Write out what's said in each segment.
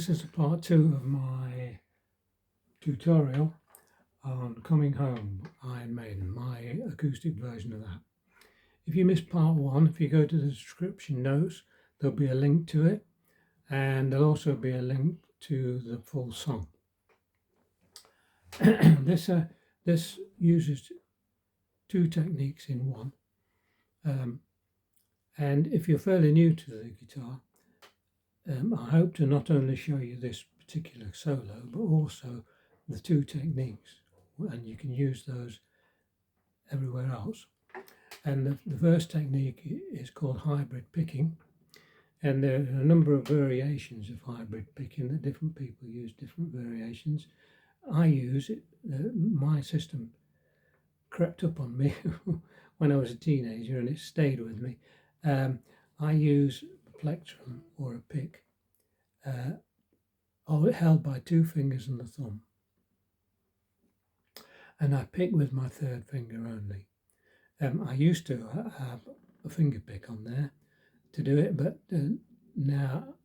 this is part 2 of my tutorial on Coming Home, Iron Maiden, my acoustic version of that. If you missed part 1, if you go to the description notes, there'll be a link to it, and there'll also be a link to the full song. This uses 2 techniques in one, and if you're fairly new to the guitar, I hope to not only show you this particular solo, but also the 2 techniques, and you can use those everywhere else. And the first technique is called hybrid picking, and there are a number of variations of hybrid picking that different people use different variations. I use it, my system crept up on me when I was a teenager, and it stayed with me. I use a plectrum or a pick, held by 2 fingers and the thumb, and I pick with my 3rd finger only. I used to have a finger pick on there to do it, but now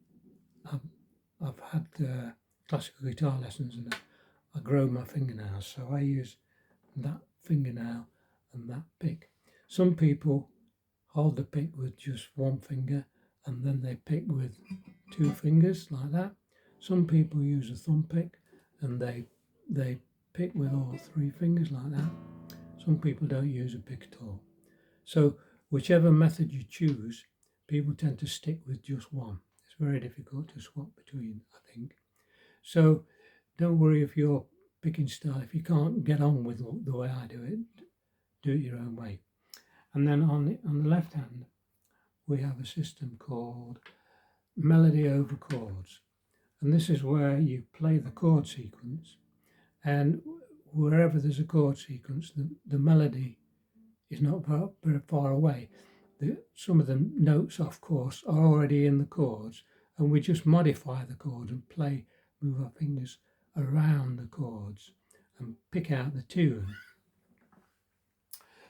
I've had classical guitar lessons and I grow my fingernails, so I use that fingernail and that pick. Some people hold the pick with just 1 finger and then they pick with 2 fingers like that. Some people use a thumb pick and they pick with all 3 fingers like that. Some people don't use a pick at all. So whichever method you choose, people tend to stick with just one. It's very difficult to swap between, I think. So don't worry if your picking style, if you can't get on with the way I do it your own way. And then on the left hand, we have a system called melody over chords. And this is where you play the chord sequence, and wherever there's a chord sequence, the melody is not very far away. Some of the notes, of course, are already in the chords, and we just modify the chord and move our fingers around the chords and pick out the tune.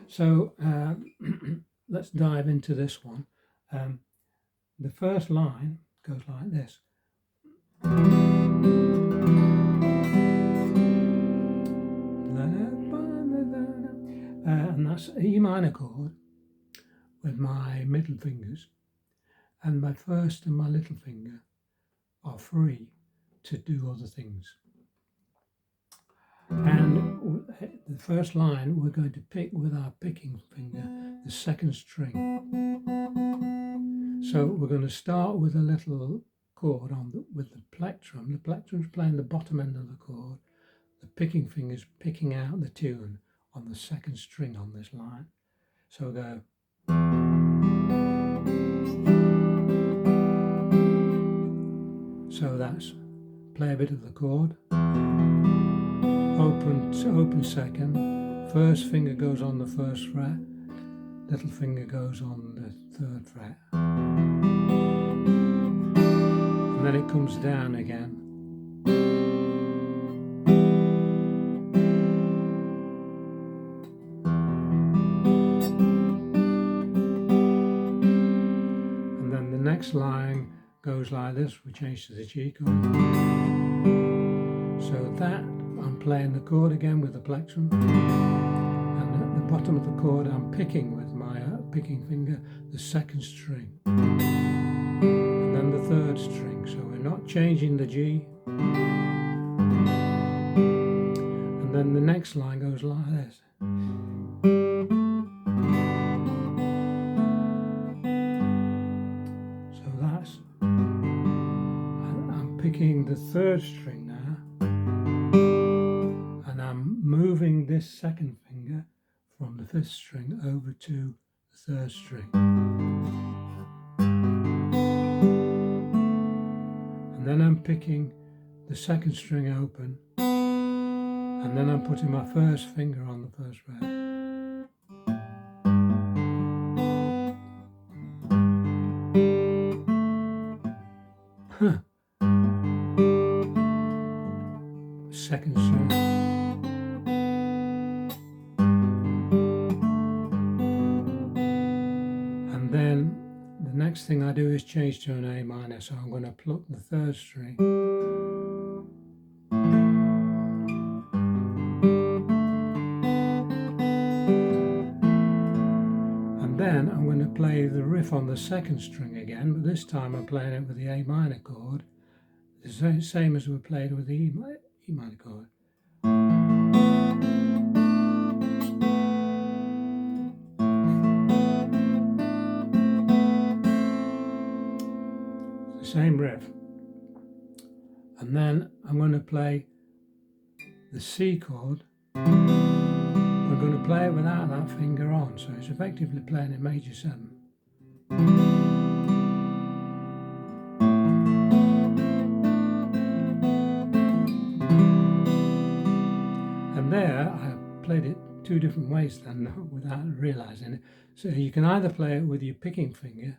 So let's dive into this one. The first line goes like this. And that's an E minor chord with my middle fingers, and my first and my little finger are free to do other things. And the first line, we're going to pick with our picking finger the 2nd string. So we're going to start with a little chord with the plectrum. The plectrum's playing the bottom end of the chord. The picking finger's picking out the tune on the 2nd string on this line. So we'll go. So that's play a bit of the chord. Open 2nd. 1st finger goes on the 1st fret. Little finger goes on the 3rd fret. And then it comes down again. And then the next line goes like this. We change to the G chord. So that I'm playing the chord again with the plectrum, and at the bottom of the chord I'm picking with my picking finger the 2nd string, and then the 3rd string. So we're not changing the G. And then the next line goes like this. So that's, I'm picking the 3rd string now, and I'm moving this 2nd finger from the 5th string over to the 3rd string. And then I'm picking the 2nd string open, and then I'm putting my 1st finger on the 1st fret. Huh. 2nd string. And then the next thing I do is change to an A minor, so I'm going to pluck the 3rd string play the riff on the second string again, but this time I'm playing it with the A minor chord, the same as we played with the E minor chord. The same riff. And then I'm going to play the C chord. We're going to play it without that finger on, so it's effectively playing in major 7. And there I played it 2 different ways then without realizing it. So you can either play it with your picking finger,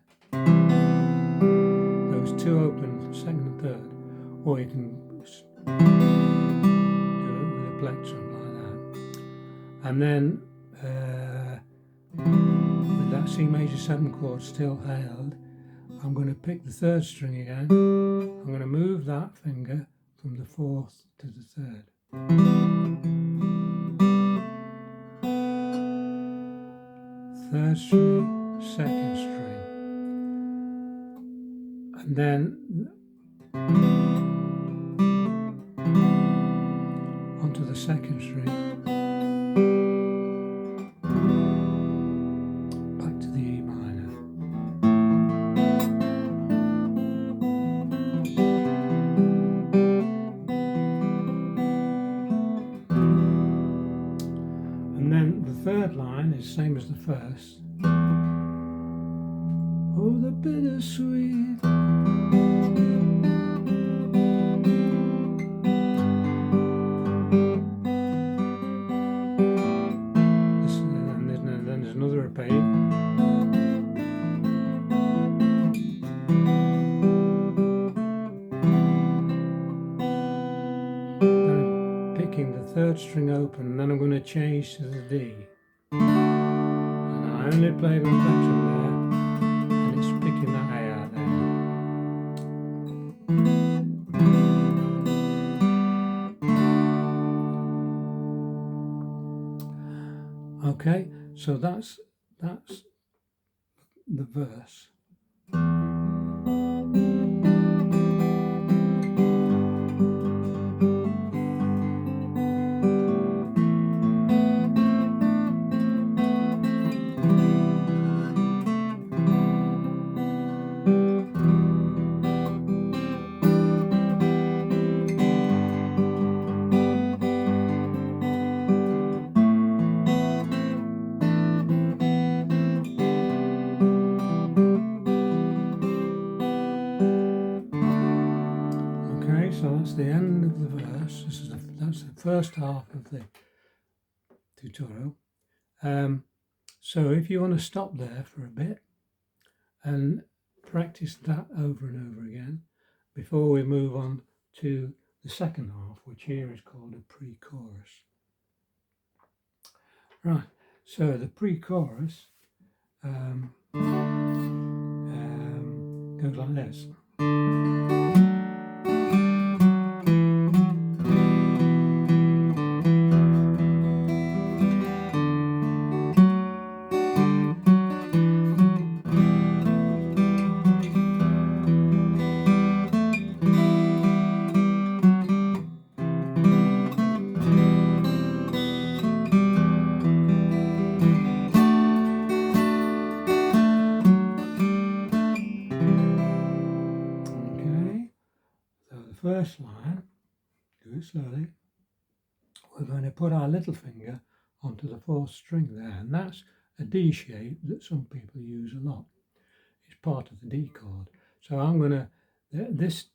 those 2 open, 2nd and 3rd, or you can do it with a plectrum like that. And then with that C major 7 chord still held, I'm going to pick the 3rd string again. I'm going to move that finger from the 4th to the 3rd. Third string, 2nd string, and then onto the 2nd string, back to the E minor. And then the 3rd line is same as the first. Oh, the bittersweet. Then there's another repeat. I'm picking the 3rd string open, and then I'm going to change to the D. And I only play with plectrum there, and it's picking that A out there. Okay, so that's the verse. So that's the end of the verse. That's the first half of the tutorial. So if you want to stop there for a bit and practice that over and over again before we move on to the second half, which here is called a pre-chorus. Right, so the pre-chorus goes like this. First line, do it slowly, we're going to put our little finger onto the 4th string there, and that's a D shape that some people use a lot. It's part of the D chord. So I'm going to, this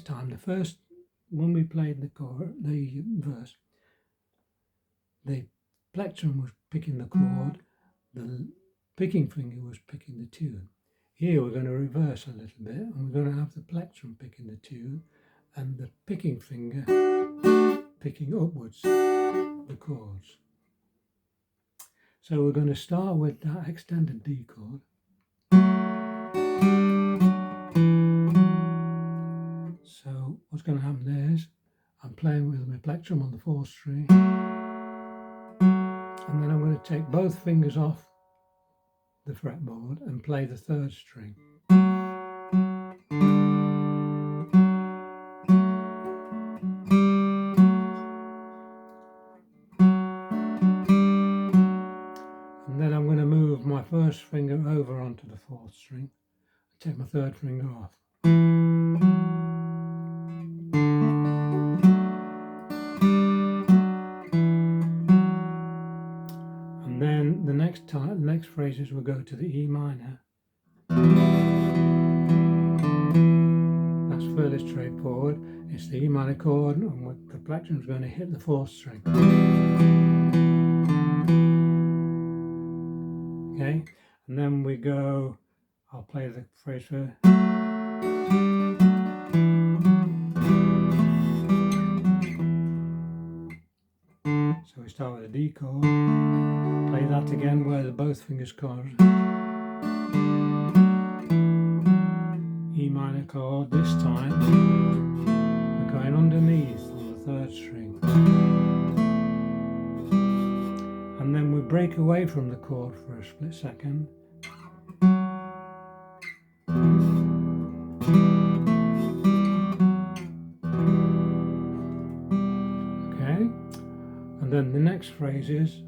time, the first, when we played the verse, the plectrum was picking the chord, the picking finger was picking the tune. Here we're going to reverse a little bit, and we're going to have the plectrum picking the tune, and the picking finger picking upwards the chords. So we're going to start with that extended D chord. So what's going to happen there is I'm playing with my plectrum on the 4th string, and then I'm going to take both fingers off the fretboard and play the third string. And then I'm going to move my first finger over onto the fourth string, take my third finger off. And then the next phrases will go to the E minor. That's fairly straightforward. It's the E minor chord, and the plectrum's going to hit the fourth string. Okay, and then we go, I'll play the phrase for. So we start with a D chord, play that again where both fingers chord. E minor chord, this time we're going underneath on the third string. And then we break away from the chord for a split second. Okay, and then the next phrase is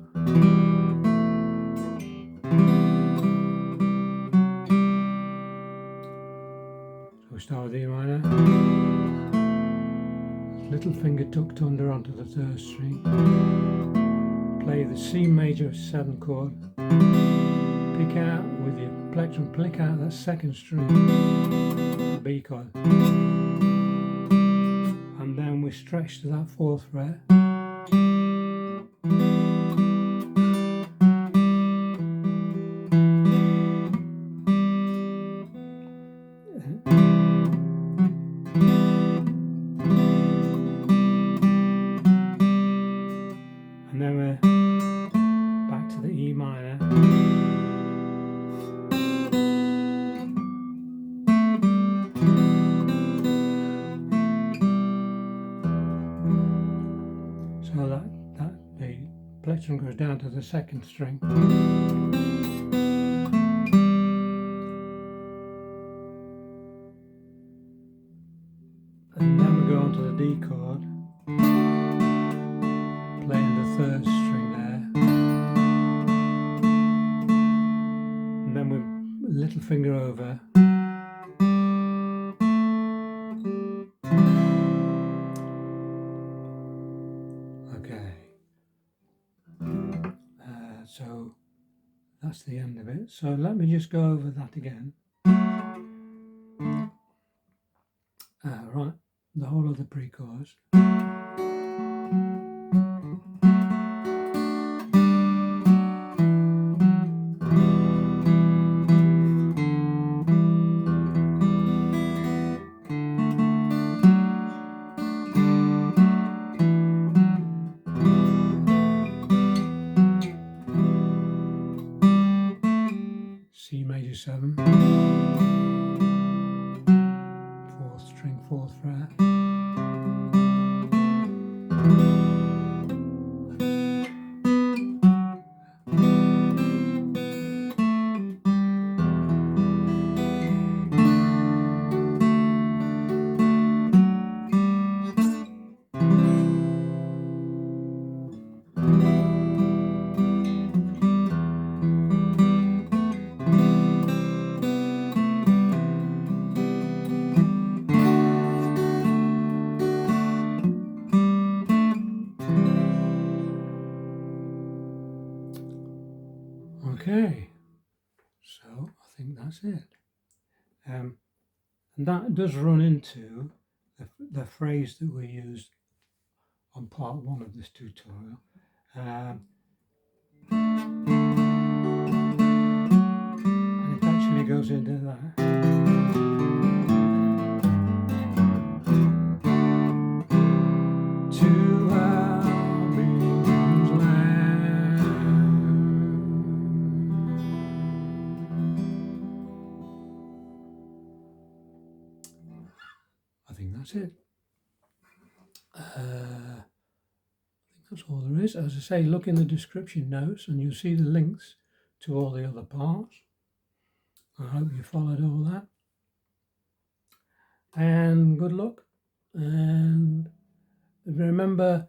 so we start with E minor, little finger tucked under onto the third string, play the C major 7 chord, pick out with your plectrum, pick out that second string, the B chord, and then we stretch to that fourth fret. And then we're back to the E minor. So that the plectrum goes down to the second string. And then we go on to the D chord, playing the third string there. And then with a little finger over. Okay. So that's the end of it. So let me just go over that again. Right, the whole of the pre-chorus. C major 7, fourth string, fourth fret. Okay, so I think that's it. And that does run into the phrase that we used on part 1 of this tutorial. And it actually goes into that. I think that's it. I think that's all there is. As I say, look in the description notes and you'll see the links to all the other parts. I hope you followed all that. And good luck. And remember,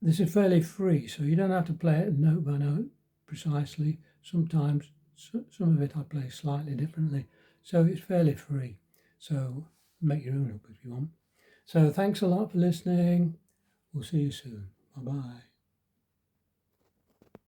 this is fairly free, so you don't have to play it note by note precisely. Sometimes some of it I play slightly differently, so it's fairly free. So make your own up if you want. So thanks a lot for listening. We'll see you soon. Bye-bye.